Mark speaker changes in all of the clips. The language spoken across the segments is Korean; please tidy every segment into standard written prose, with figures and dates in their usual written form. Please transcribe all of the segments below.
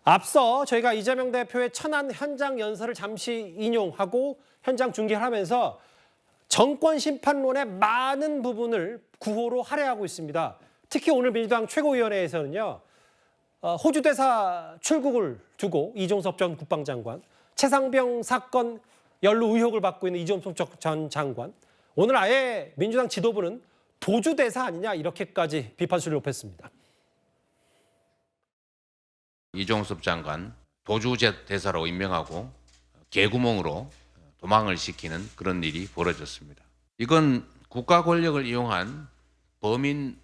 Speaker 1: 앞서 저희가 이재명 대표의 천안 현장 연설을 잠시 인용하고 현장 중계를 하면서 정권 심판론의 많은 부분을 구호로 할애하고 있습니다. 특히 오늘 민주당 최고위원회에서는요. 호주 대사 출국을 두고 이종섭 전 국방장관, 최상병 사건 연루 의혹을 받고 있는 이종섭 전 장관, 오늘 아예 민주당 지도부는 도주 대사 아니냐 이렇게까지 비판수를 높였습니다.
Speaker 2: 이종섭 장관 도주 대사로 임명하고 개구멍으로 도망을 시키는 그런 일이 벌어졌습니다. 이건 국가 권력을 이용한 범인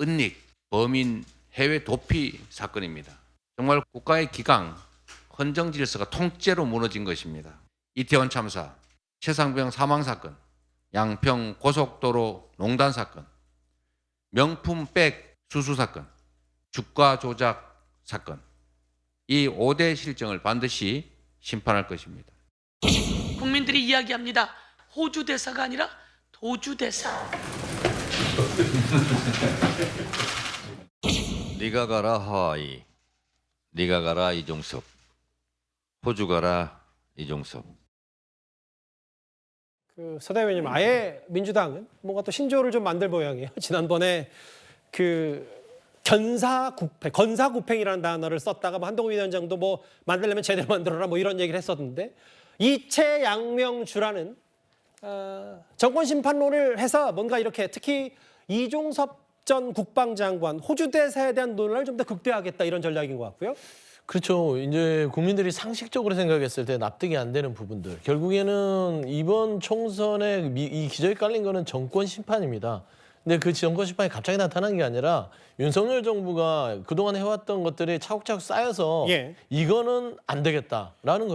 Speaker 2: 은닉, 범인 해외 도피 사건입니다. 정말 국가의 기강, 헌정 질서가 통째로 무너진 것입니다. 이태원 참사, 최상병 사망 사건, 양평 고속도로 농단 사건, 명품백 수수 사건, 주가 조작 사건, 이 5대 실정을 반드시 심판할 것입니다.
Speaker 3: 국민들이 이야기합니다. 호주 대사가 아니라 도주 대사.
Speaker 4: 네가 가라 하와이, 네가 가라 이종섭, 호주 가라 이종섭.
Speaker 1: 서 대변인님, 아예 민주당은 뭔가 또 신조어를 좀 만들 모양이에요. 지난번에 건사구팽이라는 단어를 썼다가 한동훈 위원장도 만들려면 제대로 만들어라 이런 얘기를 했었는데, 이채양명주라는 정권 심판론을 해서 뭔가 이렇게 특히 이종섭 전 국방장관 호주 대사에 대한 논란을 좀 더 극대화하겠다 이런 전략인 것 같고요.
Speaker 5: 그렇죠. 이제 국민들이 상식적으로 생각했을 때 납득이 안 되는 부분들. 결국에는 이번 총선에 이 기저에 깔린 거는 정권 심판입니다. 근데 그 정권 심판이 갑자기 나타난 게 아니라 윤석열 정부가 그동안 해왔던 것들이 차곡차곡 쌓여서 이거는 안 되겠다라는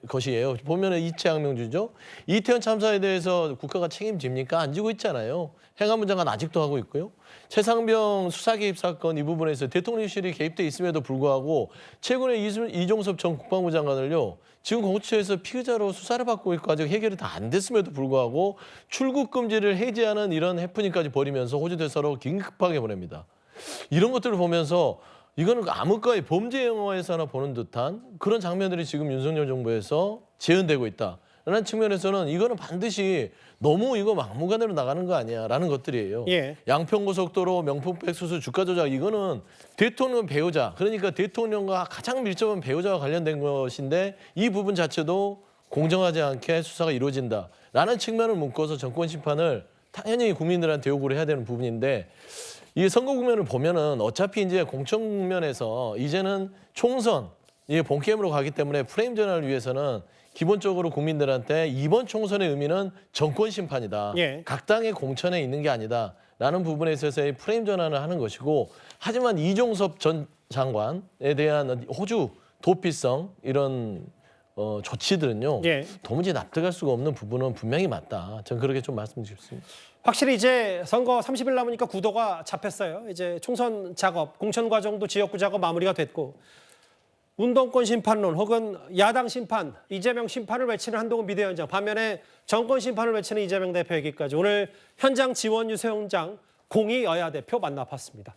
Speaker 5: 것이에요. 보면은 이채양명주죠. 이태원 참사에 대해서 국가가 책임집니까? 안 지고 있잖아요. 행안부 장관 아직도 하고 있고요. 최상병 수사 개입 사건 이 부분에서 대통령실이 개입돼 있음에도 불구하고 최근에 이종섭 전 국방부 장관을요. 지금 공수처에서 피의자로 수사를 받고 있고 아직 해결이 다 안 됐음에도 불구하고 출국 금지를 해제하는 이런 해프닝까지 벌이면서 호주 대사로 긴급하게 보냅니다. 이런 것들을 보면서 이거는 암흑가의 범죄 영화에서나 보는 듯한 그런 장면들이 지금 윤석열 정부에서 재현되고 있다라는 측면에서는 이거는 반드시 너무 이거 막무가내로 나가는 거 아니야라는 것들이에요. 양평고속도로 명품백 수수 주가 조작 이거는 대통령 배우자, 그러니까 대통령과 가장 밀접한 배우자와 관련된 것인데 이 부분 자체도 공정하지 않게 수사가 이루어진다라는 측면을 묶어서 정권 심판을 당연히 국민들한테 요구를 해야 되는 부분인데, 이 선거 국면을 보면은 어차피 이제 공천 국면에서 이제는 총선 이게 본게임으로 가기 때문에 프레임 전환을 위해서는 기본적으로 국민들한테 이번 총선의 의미는 정권 심판이다. 각 당의 공천에 있는 게 아니다라는 부분에 있어서의 프레임 전환을 하는 것이고, 하지만 이종섭 전 장관에 대한 호주 도피성 이런 조치들은요. 도무지 납득할 수가 없는 부분은 분명히 맞다. 저는 그렇게 좀 말씀드리고 싶습니다.
Speaker 1: 확실히 이제 선거 30일 남으니까 구도가 잡혔어요. 이제 총선 작업, 공천 과정도 지역구 작업 마무리가 됐고, 운동권 심판론 혹은 야당 심판, 이재명 심판을 외치는 한동훈 비대위원장, 반면에 정권 심판을 외치는 이재명 대표 얘기까지 오늘 현장 지원 유세 현장 공희 여야 대표 만나봤습니다.